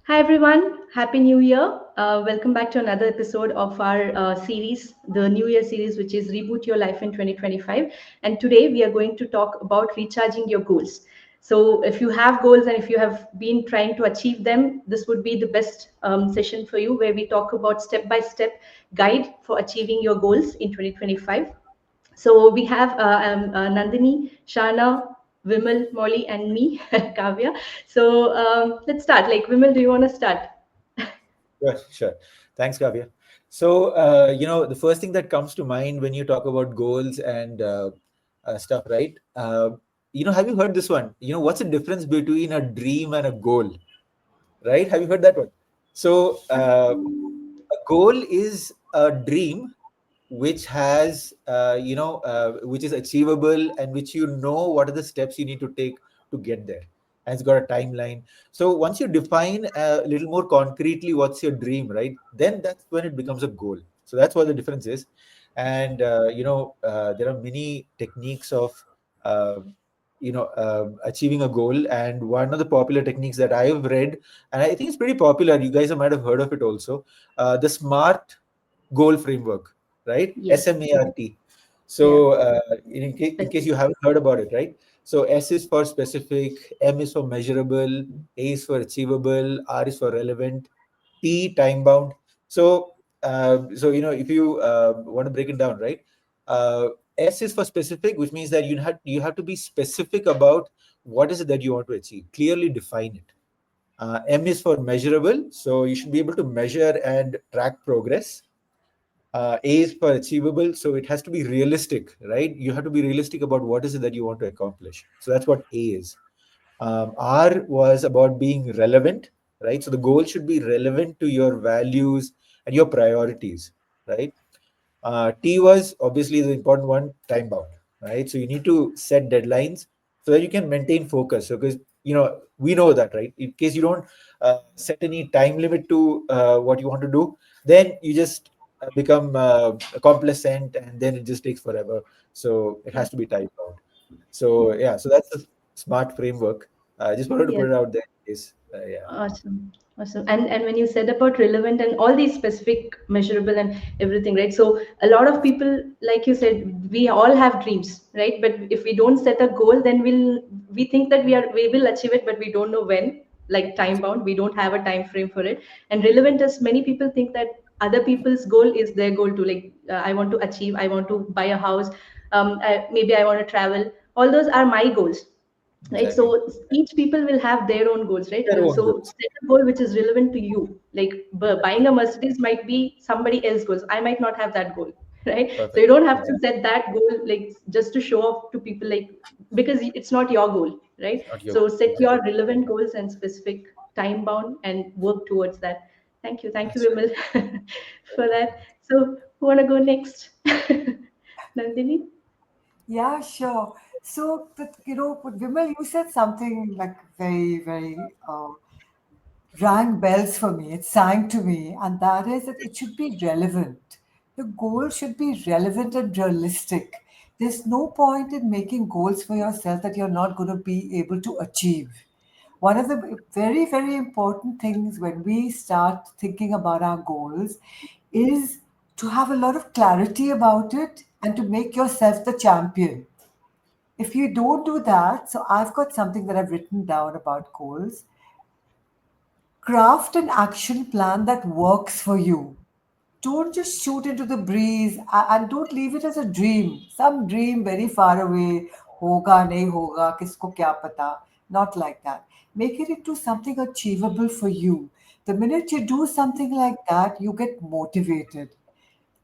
Hi everyone, Happy New Year. Welcome back to another episode of our series, the New Year series, which is Reboot Your Life in 2025. And today we are going to talk about recharging your goals. So, if you have goals and if you have been trying to achieve them, this would be the best session for you where we talk about step by step guide for achieving your goals in 2025. So we have Nandini, Shana, Vimal, Molly, and me, Kavya. So let's start. Like, Vimal, do you want to start? Sure, sure. Thanks, Kavya. So, the first thing that comes to mind when you talk about goals and stuff, right? Have you heard this one? What's the difference between a dream and a goal, right? Have you heard that one? So, a goal is a dream which is achievable and which what are the steps you need to take to get there, and it's got a timeline. So once you define a little more concretely what's your dream, right, then that's when it becomes a goal. So that's what the difference is. And there are many techniques of uh, achieving a goal, and one of the popular techniques that I've read, and I think it's pretty popular, you guys might have heard of it also, the SMART goal framework, right? Yes. SMART. Yeah. So, in case you Specific. haven't heard about it, right? So, S is for specific, M is for measurable, A is for achievable, R is for relevant, T time bound. So, if you want to break it down, right? Uh, S is for specific, which means that you have to be specific about what is it that you want to achieve. Clearly define it. M is for measurable, so you should be able to measure and track progress. A is for achievable, so it has to be realistic, right? You have to be realistic about what is it that you want to accomplish. So that's what A is. R was about being relevant, right? So the goal should be relevant to your values and your priorities, right? T was obviously the important one, time bound, right? So you need to set deadlines so that you can maintain focus. So because we know that, right? In case you don't set any time limit to what you want to do, then you just become complacent, and then it just takes forever. So it has to be time bound. So yeah, so that's the smart framework. I just wanted to put Yes. it out there. Is yeah, Awesome. Awesome. And when you said about relevant and all these specific, measurable and everything, right? So a lot of people, like you said, we all have dreams, right? But if we don't set a goal, then we think that we will achieve it, but we don't know when, like time bound. We don't have a time frame for it. And relevant is many people think that other people's goal is their goal too. Like I want to achieve, I want to buy a house, maybe I want to travel. All those are my goals, right? So exactly. each people will have their own goals, right? Their own So goals. set a goal which is relevant to you. Like buying a Mercedes might be somebody else's goals, I might not have that goal. Right? So you Perfect. don't have to Exactly. set that goal like just to show off to people, like because it's not your goal, right? Not your So goal. set your Exactly. relevant goals and specific time bound and work towards that. Thank you That's right. Vimal for that. So who want to go next? Nandini. Yeah, sure. So, but Vimal, you said something like very, very rang bells for me. It sang to me, and that is that it should be relevant. The goal should be relevant and realistic. There's no point in making goals for yourself that you're not going to be able to achieve. One of the very, very important things when we start thinking about our goals is to have a lot of clarity about it and to make yourself the champion. If you don't do that, so I've got something that I've written down about goals. Craft an action plan that works for you. Don't just shoot into the breeze and don't leave it as a dream. Some dream very far away, hoga nahi hoga, kisko kya pata. Not like that. Make it into something achievable for you. The minute you do something like that, you get motivated.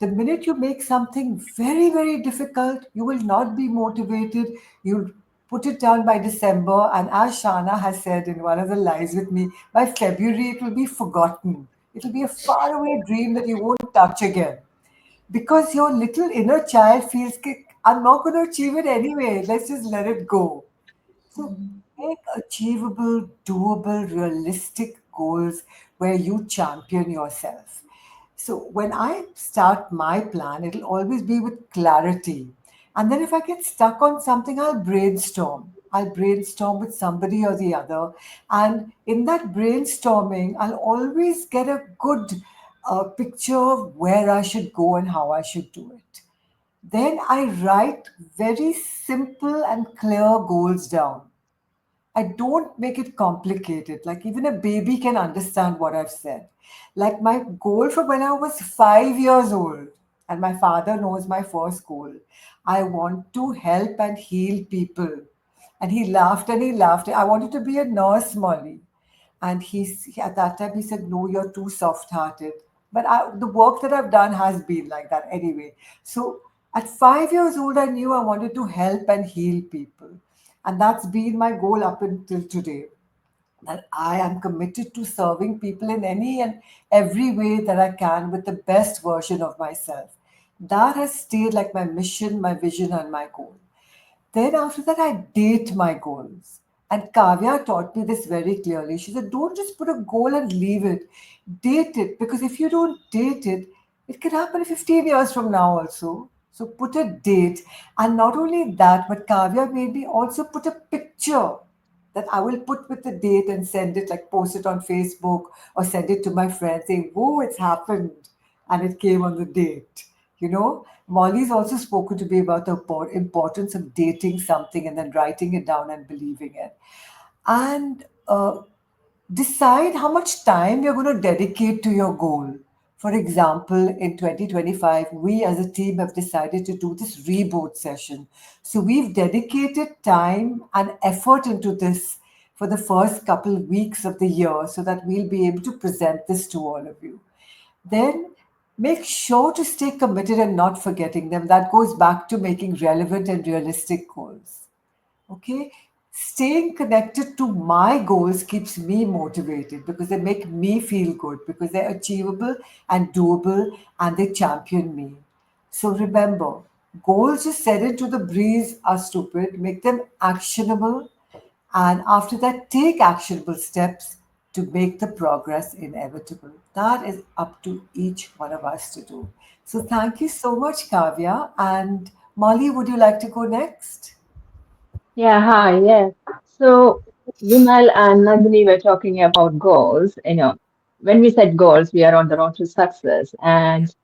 The minute you make something very, very difficult, you will not be motivated. You'll put it down by December. And as Shana has said in one of the lives with me, by February, it will be forgotten. It'll be a faraway dream that you won't touch again. Because your little inner child feels, I'm not going to achieve it anyway. Let's just let it go. So make achievable, doable, realistic goals where you champion yourself. So when I start my plan, it'll always be with clarity. And then if I get stuck on something, I'll brainstorm. I'll brainstorm with somebody or the other. And in that brainstorming, I'll always get a good picture of where I should go and how I should do it. Then I write very simple and clear goals down. I don't make it complicated. Like even a baby can understand what I've said. Like my goal from when I was 5 years old, and my father knows my first goal. I want to help and heal people. And he laughed and he laughed. I wanted to be a nurse, Molly. And at that time he said, "No, you're too soft-hearted." But the work that I've done has been like that anyway. So at 5 years old, I knew I wanted to help and heal people, and that's been my goal up until today. That I am committed to serving people in any and every way that I can with the best version of myself. That has stayed like my mission, my vision, and my goal. Then after that, I date my goals. And Kavya taught me this very clearly. She said, don't just put a goal and leave it. Date it. Because if you don't date it, it can happen 15 years from now also. So put a date. And not only that, but Kavya made me also put a picture that I will put with the date and send it, like post it on Facebook or send it to my friends saying, whoa, it's happened. And it came on the date. Molly's also spoken to me about the importance of dating something and then writing it down and believing it. And decide how much time you're going to dedicate to your goal. For example, in 2025, we as a team have decided to do this reboot session. So we've dedicated time and effort into this for the first couple weeks of the year so that we'll be able to present this to all of you. Then make sure to stay committed and not forgetting them. That goes back to making relevant and realistic goals. Okay, staying connected to my goals keeps me motivated because they make me feel good, because they're achievable and doable, and they champion me. So remember, goals just set into the breeze are stupid. Make them actionable, and after that, take actionable steps to make the progress inevitable. That is up to each one of us to do. So thank you so much, Kavya. And Molly, would you like to go next? Yeah, hi, yes. So, Vimal and Nandini were talking about goals. When we set goals, we are on the road to success, and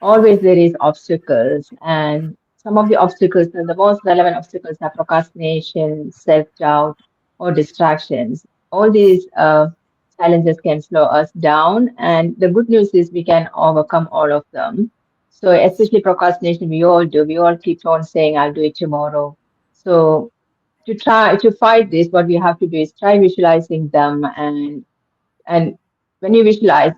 always there is obstacles. And some of the obstacles, the most relevant obstacles are procrastination, self-doubt, or distractions. All these challenges can slow us down, and the good news is we can overcome all of them. So, especially procrastination, we all do. We all keep on saying, "I'll do it tomorrow." So to try to fight this, what we have to do is try visualizing them, and when you visualize,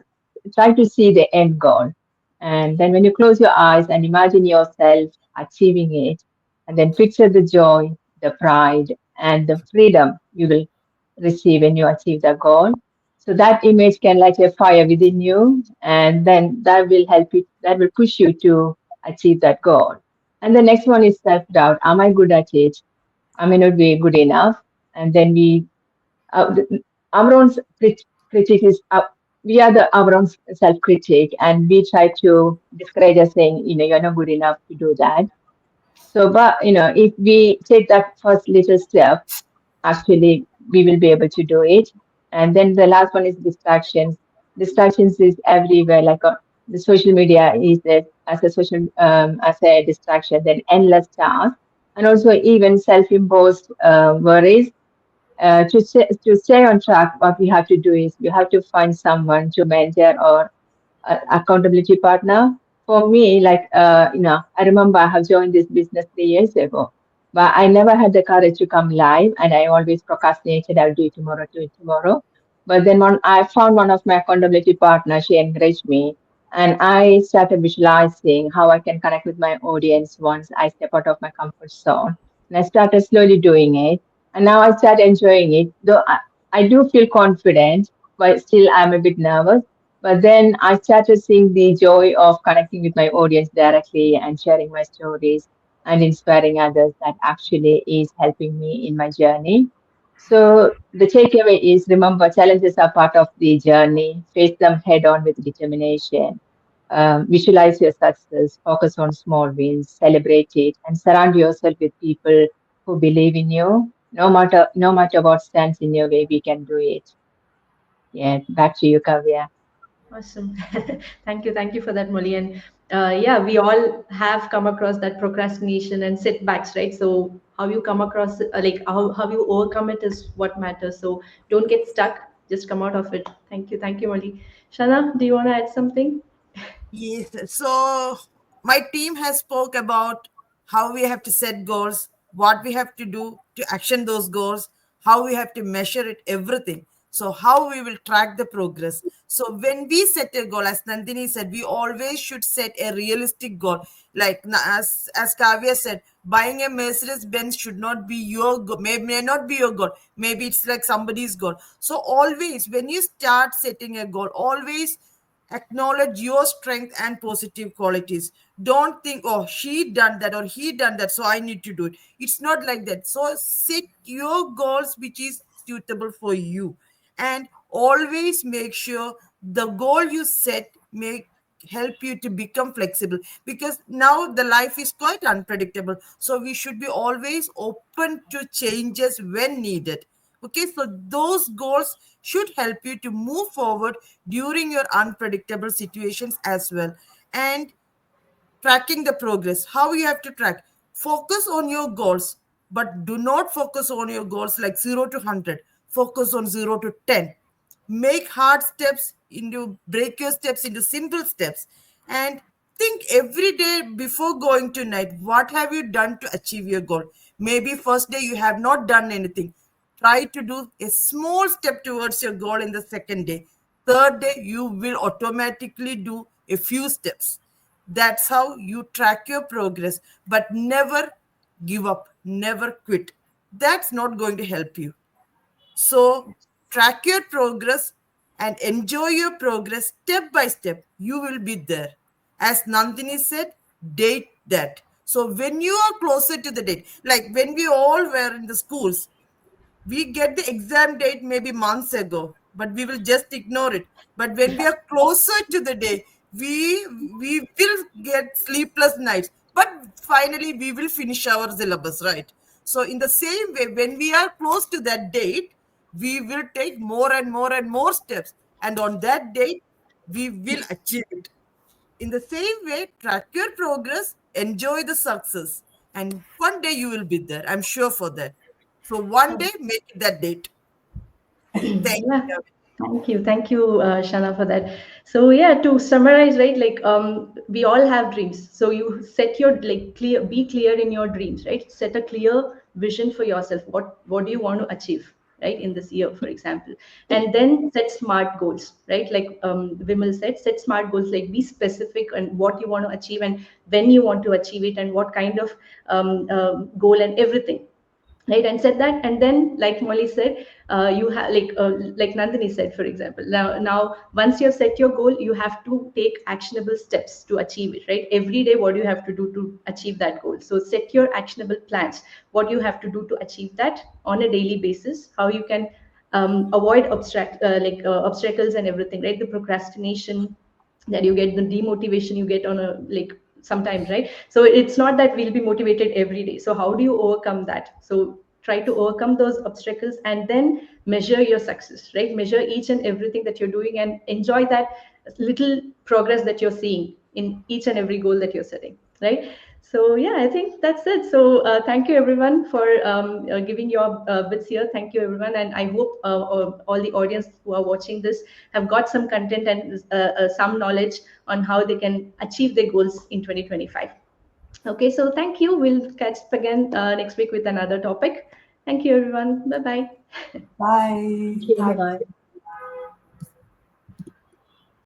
try to see the end goal. And then when you close your eyes and imagine yourself achieving it, and then picture the joy, the pride, and the freedom you will receive when you achieve the goal. So that image can light a fire within you, and then that will help you, that will push you to achieve that goal. And the next one is self doubt. Am I good at it? I may not be good enough. And then our own critic is, we are our own self critic, and we try to discourage us saying, you're not good enough to do that. So, but, if we take that first little step, actually, we will be able to do it. And then the last one is distractions. Distractions is everywhere, like the social media is as a distraction, then endless tasks, and also even self-imposed worries. To stay on track, what we have to do is we have to find someone to mentor or accountability partner. For me, like, I remember I have joined this business 3 years ago, but I never had the courage to come live, and I always procrastinated. I'll do it tomorrow, do it tomorrow. But then when I found one of my accountability partners, she encouraged me, and I started visualizing how I can connect with my audience once I step out of my comfort zone. And I started slowly doing it, and now I start enjoying it. Though I do feel confident, but still I'm a bit nervous, but then I started seeing the joy of connecting with my audience directly and sharing my stories and inspiring others. That actually is helping me in my journey. So the takeaway is, remember, challenges are part of the journey. Face them head on with determination. Visualize your success, focus on small wins, celebrate it, and surround yourself with people who believe in you. No matter what stands in your way, we can do it. Yeah, back to you, Kavya. Awesome. Thank you for that, Molly. And yeah, we all have come across that procrastination and setbacks, right? So how you come across, like how you overcome it is what matters. So don't get stuck. Just come out of it. Thank you, Molly. Shana, do you want to add something? Yes. So my team has spoke about how we have to set goals, what we have to do to action those goals, how we have to measure it, everything. So how we will track the progress. So when we set a goal, as Nandini said, we always should set a realistic goal. Like as Kavya said, buying a Mercedes Benz should not be your goal, may not be your goal. Maybe it's like somebody's goal. So always when you start setting a goal, always acknowledge your strength and positive qualities. Don't think, oh, she done that or he done that, so I need to do it. It's not like that. So set your goals which is suitable for you, and always make sure the goal you set may help you to become flexible, because now the life is quite unpredictable, so we should be always open to changes when needed. Okay, so those goals should help you to move forward during your unpredictable situations as well. And tracking the progress, how you have to track, focus on your goals, but do not focus on your goals like 0 to 100. Focus on 0 to 10. Make hard steps into, break your steps into simple steps, and think every day before going to night, what have you done to achieve your goal. Maybe first day you have not done anything, try to do a small step towards your goal in the second day. Third day you will automatically do a few steps. That's how you track your progress. But never give up, never quit. That's not going to help you. So track your progress and enjoy your progress step by step. You will be there. As Nandini said, date that. So when you are closer to the date, like when we all were in the schools, we get the exam date maybe months ago, but we will just ignore it. But when we are closer to the day, we will get sleepless nights, but finally we will finish our syllabus, right? So in the same way, when we are close to that date, we will take more and more and more steps, and on that date we will achieve it. In the same way, track your progress, enjoy the success, and one day you will be there. I'm sure for that. So one day, make it that date. Thank Yeah. you. Thank you, Shana, for that. So yeah, to summarize, right, like we all have dreams. So you set your like clear, be clear in your dreams, right? Set a clear vision for yourself. What do you want to achieve, right, in this year, for example, and then set smart goals, right? Like Vimal said, set smart goals. Like be specific and what you want to achieve and when you want to achieve it and what kind of goal and everything, right? And said that, and then like Molly said, you have like Nandini said, for example, now once you have set your goal, you have to take actionable steps to achieve it, right? Every day what you have to do to achieve that goal. So set your actionable plans, what you have to do to achieve that on a daily basis, how you can avoid obstacles and everything, right? The procrastination that you get, the demotivation you get on a like sometimes, right? So it's not that we'll be motivated every day. So how do you overcome that? So try to overcome those obstacles and then measure your success, right? Measure each and everything that you're doing and enjoy that little progress that you're seeing in each and every goal that you're setting, right? So yeah, I think that's it. So thank you everyone for giving your bits here. Thank you everyone, and I hope all the audience who are watching this have got some content and some knowledge on how they can achieve their goals in 2025. Okay, so thank you. We'll catch up again next week with another topic. Thank you everyone. Bye bye. Bye. Thank you. Thank Bye-bye.